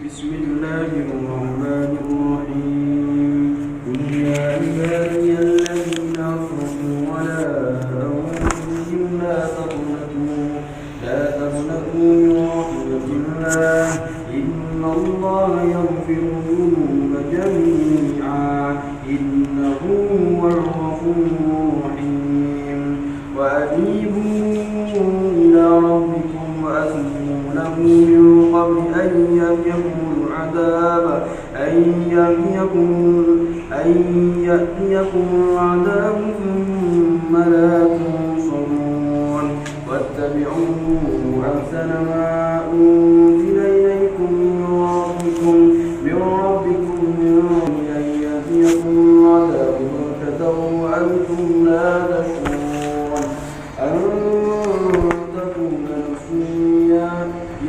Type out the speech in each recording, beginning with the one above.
بسم الله الرحمن الرحيم قل يا عبادي الذين أسرفوا على أنفسهم لا تقنطوا من رحمة الله إن الله يغفر الذنوب جميعا إنه هو الغفور الرحيم وأنيبوا إلى ربكم وأسلموا له من قبل أن يأتيكم العذاب ثم لا تنصرون واتبعوا أحسن ما أنزل إليكم من ربكم من قبل أن يأتيكم العذاب بغتة وأنتم لا تشعرون أن تقول نفس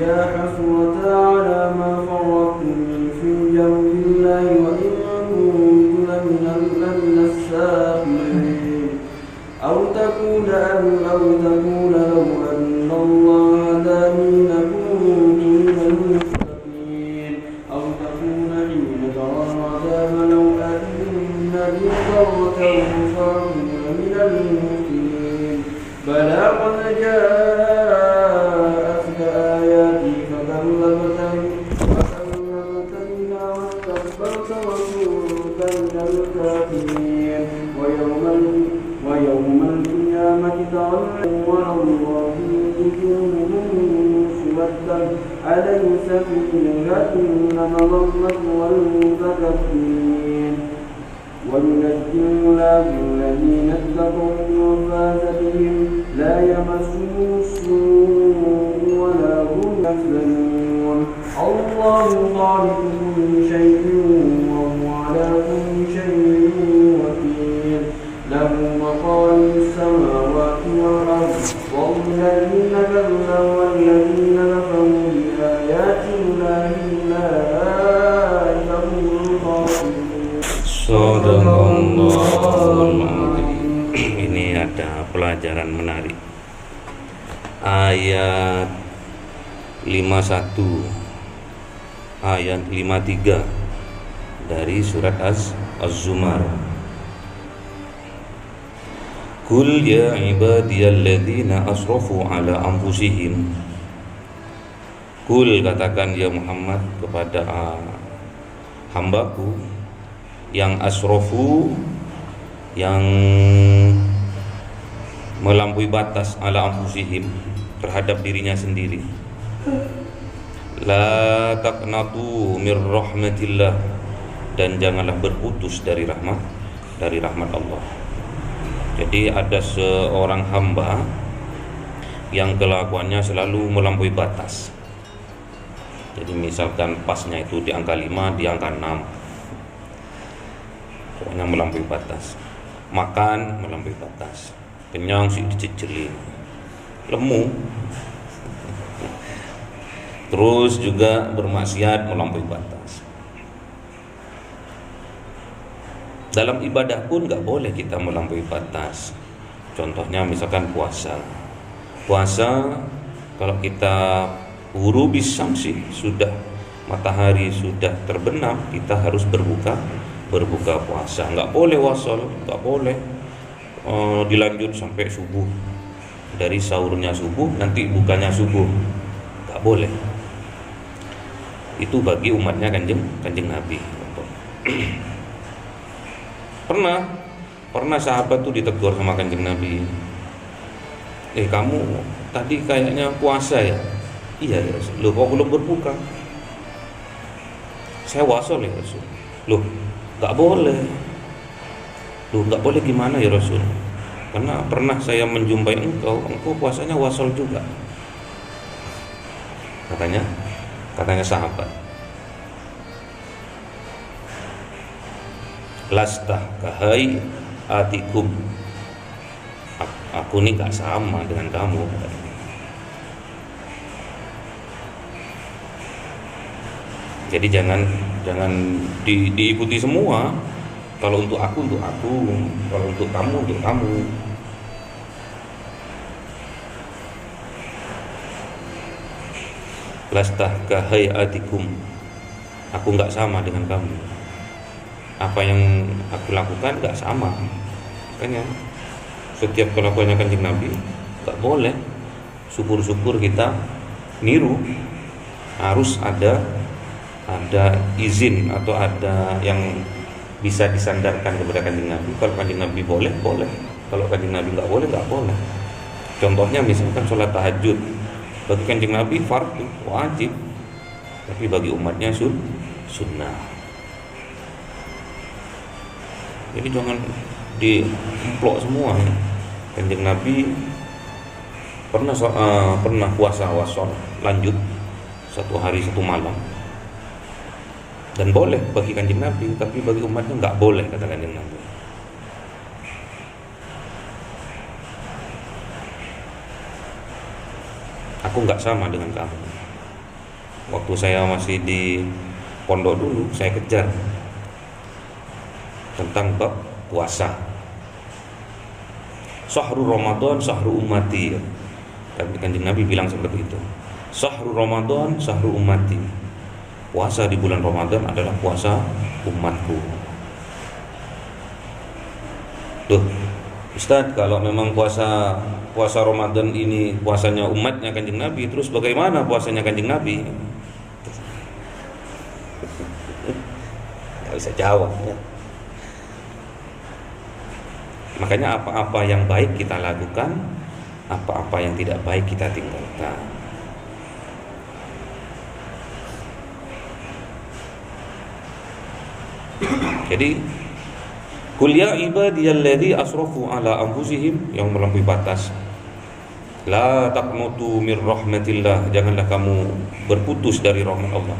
يا حسرة على ما فرطت في جنب الله وإن كنت لمن الساخرين أو تقول لو أن الله هداني لكنت من المتقين أو تقول حين ترى العذاب لو أن لي ضرة فأكون من المسلمين بلى قد جاءتك آياتي فكذبت بها واستكبرت وكنت من الكافرين ويوم القيامة ترى الله وجوههم مسودة أليس في جهنم مثوى للمتكبرين وينجي الله الذين اتقوا بمفازتهم لا يمسهم السوء ولا هم يحزنون الله خالق كل شيء وهو على كل شيء وكيل له مقاليد السماوات والأرض والذين كفروا بآيات الله أولئك هم الخاسرون. Shadaqallahul adzim. Ini ada pelajaran menarik. Ayat 51, ayat 53 dari surat Az-Zumar. Qul ya ibadiyalladzina asrafu ala anfusihim. Qul, katakan ya Muhammad kepada hambaku yang asrofu, yang melampaui batas ala anfusihim, terhadap dirinya sendiri. La taqnatu mir rahmatillah, dan janganlah berputus dari rahmat Allah. Jadi ada seorang hamba yang kelakuannya selalu melampaui batas. Jadi misalkan pasnya itu di angka 5, di angka 6, pokoknya melampaui batas. Makan melampaui batas, kenyang sih dicecelin, lemu. Terus juga bermaksiat melampaui batas. Dalam ibadah pun gak boleh kita melampaui batas. Contohnya misalkan puasa. Kalau kita ghurubi syamsi, sudah matahari sudah terbenam, kita harus berbuka puasa. Nggak boleh wasol, nggak boleh dilanjut sampai subuh. Dari sahurnya subuh nanti bukanya subuh, nggak boleh. Itu bagi umatnya kanjeng Nabi. Pernah sahabat tuh ditegur sama kanjeng Nabi. Kamu tadi kayaknya puasa ya? Iya ya Rasul. Loh, kok belum berbuka? Saya wasol ya Rasul. Loh, nggak boleh. Gimana ya Rasul? Karena pernah saya menjumpai engkau puasanya wasol juga. Katanya sahabat. Lastah kahai atikum. Aku ini gak sama dengan kamu. Jadi jangan diikuti semua. Kalau untuk aku, kalau untuk kamu. Lastah kahayatikum, Aku nggak sama dengan kamu. Apa yang aku lakukan nggak sama. Makanya setiap kelakuannya Kanjeng Nabi nggak boleh. Syukur-syukur kita niru. Harus ada izin atau ada yang bisa disandarkan kepada Kanjeng Nabi. Kalau Kanjeng Nabi boleh, boleh. Kalau Kanjeng Nabi nggak boleh, nggak boleh. Contohnya misalkan sholat tahajud, bagi Kanjeng Nabi fardu, wajib, tapi bagi umatnya sunnah. Jadi jangan diemplok semua. Kanjeng Nabi pernah puasa wasol lanjut 1 hari 1 malam, dan boleh bagi Kanjeng Nabi, tapi bagi umatnya nggak boleh, kata Kanjeng Nabi. Aku nggak sama dengan kamu. Waktu saya masih di pondok dulu, saya kejar tentang bab puasa. Syahrul Ramadan, syahrul ummati. Tapi Kanjeng Nabi bilang seperti itu. Syahrul Ramadan, syahrul ummati. Puasa di bulan Ramadan adalah puasa umatku. Tuh, Ustadz, kalau memang puasa Ramadan ini puasanya umatnya Kanjeng Nabi, terus bagaimana puasanya Kanjeng Nabi? Nggak bisa jawab ya. Makanya apa-apa yang baik kita lakukan, apa-apa yang tidak baik kita tinggalkan. Jadi Qul ya ibadiyalladzi asrafu ala anfusihim, yang melampaui batas. La taqnutu mir rahmatillah, janganlah kamu berputus dari rahmat Allah.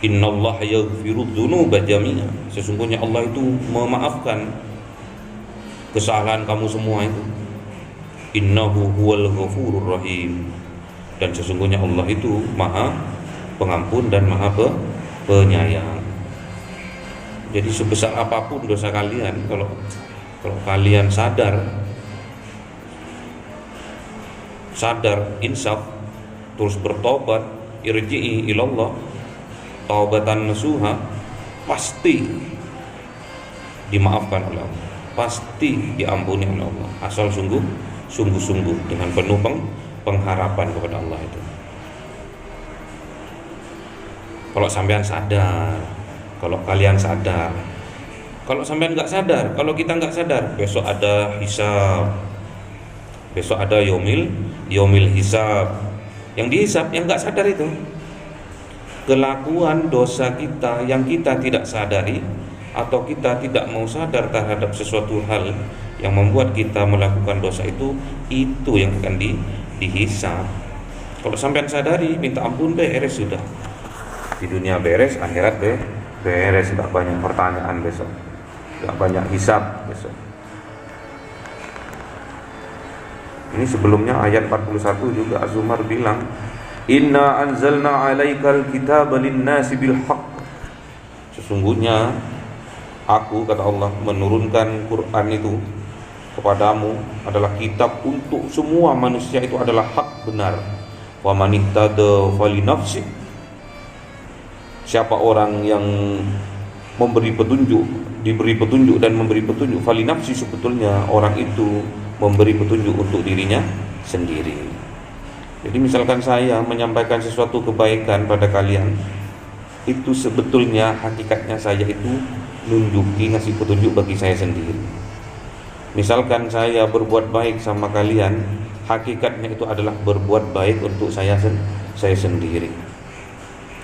Innallaha yaghfiru dzunuba jami'a, sesungguhnya Allah itu memaafkan kesalahan kamu semua itu. Innahu huwal ghafurur rahim, dan sesungguhnya Allah itu Maha Pengampun dan Maha Penyayang. Jadi sebesar apapun dosa kalian, kalau kalian sadar insaf, terus bertobat, irji'i ilallah taubatan nasuha, pasti dimaafkan oleh Allah, pasti diampuni oleh Allah, asal sungguh-sungguh dengan penuh pengharapan kepada Allah itu. Kalau sampean sadar, kalau kalian sadar, kalau sampean nggak sadar, kalau kita nggak sadar, besok ada hisab, besok ada yomil hisab, yang dihisab yang nggak sadar itu kelakuan dosa kita yang kita tidak sadari, atau kita tidak mau sadar terhadap sesuatu hal yang membuat kita melakukan dosa itu yang akan dihisab. Kalau sampean sadari, minta ampun, beres sudah. Di dunia beres, akhirat beres, tidak banyak pertanyaan besok, tidak banyak hisab besok. Ini sebelumnya ayat 41 juga Az-Zumar bilang, Inna anzalna alaikal kitaba linnasi bil haqq, sesungguhnya aku, kata Allah, menurunkan Quran itu kepadamu adalah kitab untuk semua manusia, itu adalah hak benar. Wa man ihtada fali nafsi, siapa orang yang diberi petunjuk dan memberi petunjuk, fali nafsi, sebetulnya orang itu memberi petunjuk untuk dirinya sendiri. Jadi misalkan saya menyampaikan sesuatu kebaikan pada kalian, itu sebetulnya hakikatnya saya itu ngasih petunjuk bagi saya sendiri. Misalkan saya berbuat baik sama kalian, hakikatnya itu adalah berbuat baik untuk saya sendiri.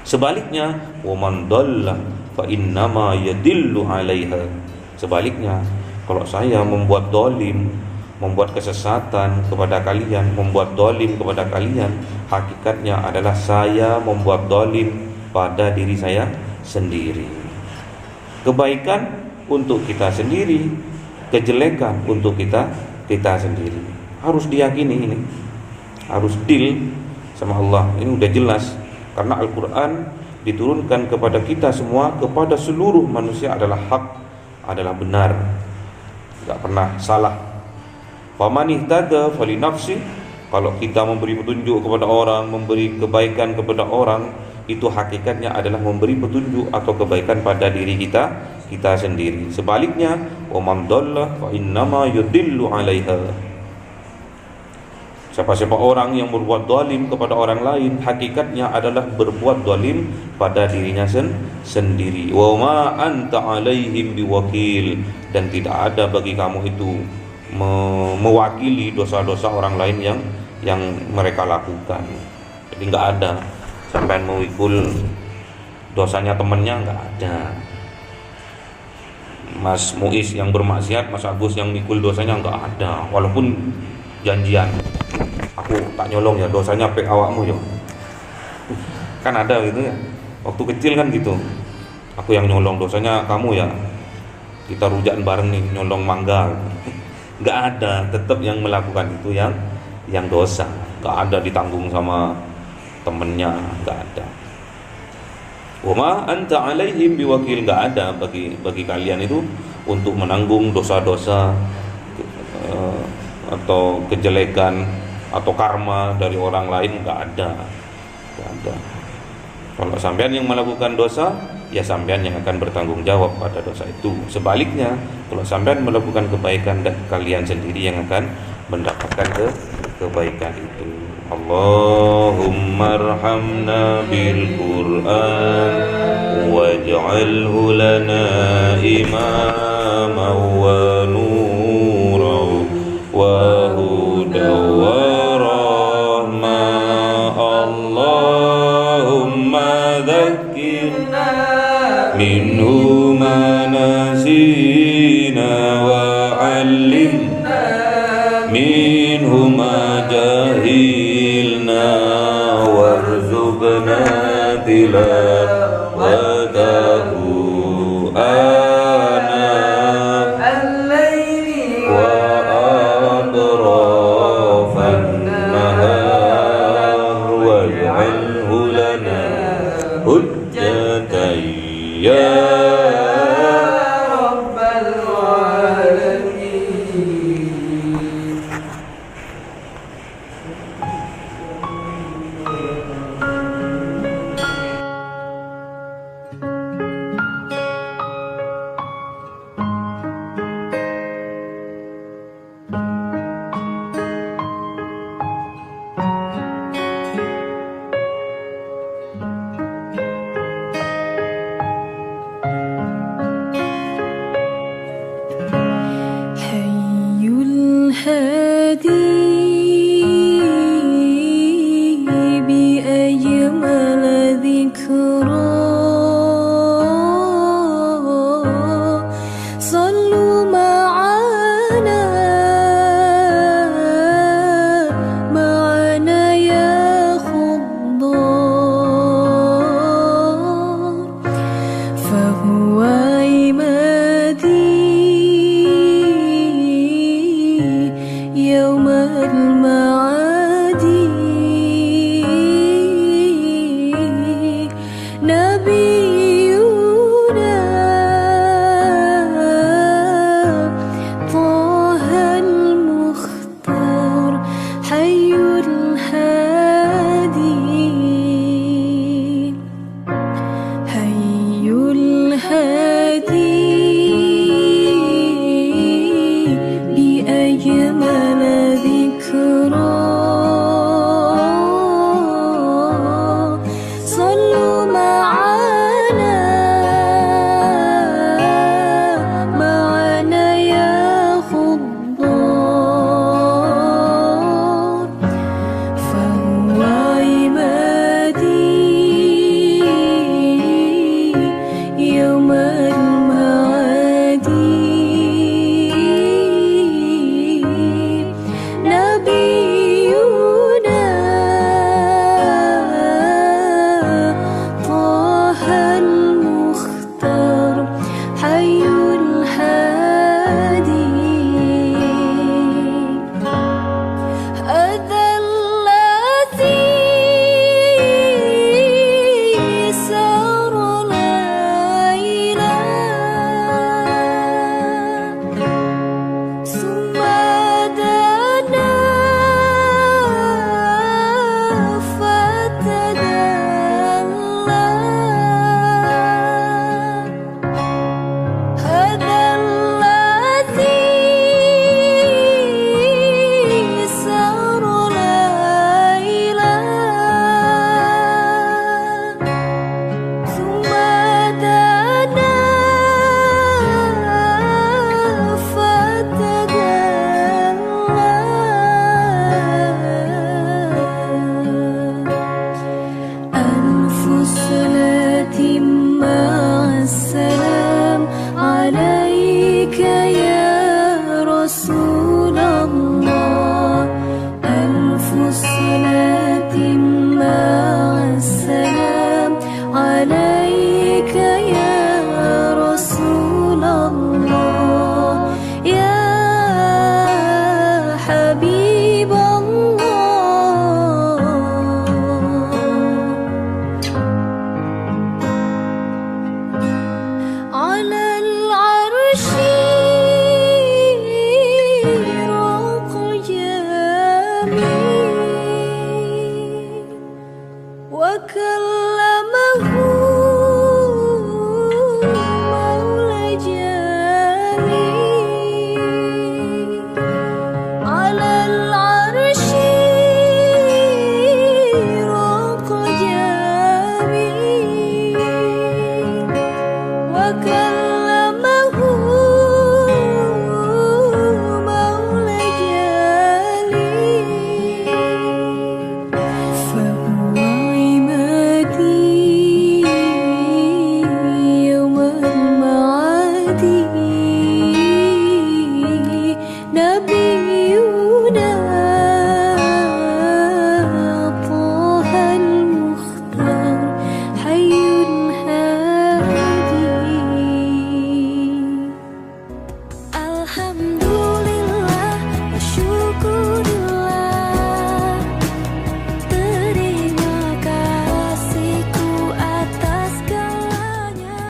Sebaliknya, wa man dhalla fa innama yadillu 'alaiha. Sebaliknya, kalau saya membuat dolim, membuat kesesatan kepada kalian, membuat dolim kepada kalian, hakikatnya adalah saya membuat dolim pada diri saya sendiri. Kebaikan untuk kita sendiri, kejelekan untuk kita sendiri. Harus diyakini ini, harus deal sama Allah. Ini udah jelas, karena Al-Quran diturunkan kepada kita semua, kepada seluruh manusia adalah hak, adalah benar, tidak pernah salah. Faman ihtada fali nafsi, Kalau kita memberi petunjuk kepada orang, memberi kebaikan kepada orang, itu hakikatnya adalah memberi petunjuk atau kebaikan pada diri kita sendiri. Sebaliknya, wa man dhalla fa innama yudillu 'alaiha. Siapa-siapa orang yang berbuat zalim kepada orang lain, hakikatnya adalah berbuat zalim pada dirinya sendiri. Wa ma anta 'alaihim biwakil, dan tidak ada bagi kamu itu mewakili dosa-dosa orang lain yang mereka lakukan. Jadi nggak ada sampai mewikul dosanya temennya, nggak ada. Mas Muiz yang bermaksiat, Mas Agus yang mikul dosanya, nggak ada. Walaupun janjian, aku tak nyolong ya, dosanya pek awakmu ya. Kan ada gitu ya. Waktu kecil kan gitu. Aku yang nyolong, dosanya kamu ya. Kita rujakan bareng nih, nyolong mangga. Nggak ada, tetap yang melakukan itu yang dosa. Nggak ada ditanggung sama temennya, nggak ada. Wama anta alaihim biwakil, nggak ada bagi kalian itu untuk menanggung dosa-dosa atau kejelekan atau karma dari orang lain, nggak ada. Kalau sampean yang melakukan dosa, ya sampean yang akan bertanggung jawab pada dosa itu. Sebaliknya, kalau sampean melakukan kebaikan, dan kalian sendiri yang akan mendapatkan kebaikan itu. Allahumma arhamna bil Qur'an waj'alhu lana imaman wa nuran wa hudan wa rahmah. Allahumma dhakkirna minhu ma nasina wa 'allimna minhu ma jahilna warzuqna tilawatahu ana al-layli wa atrafan nahar waj'alhu lana hujjatan ya rabbal alamin. كي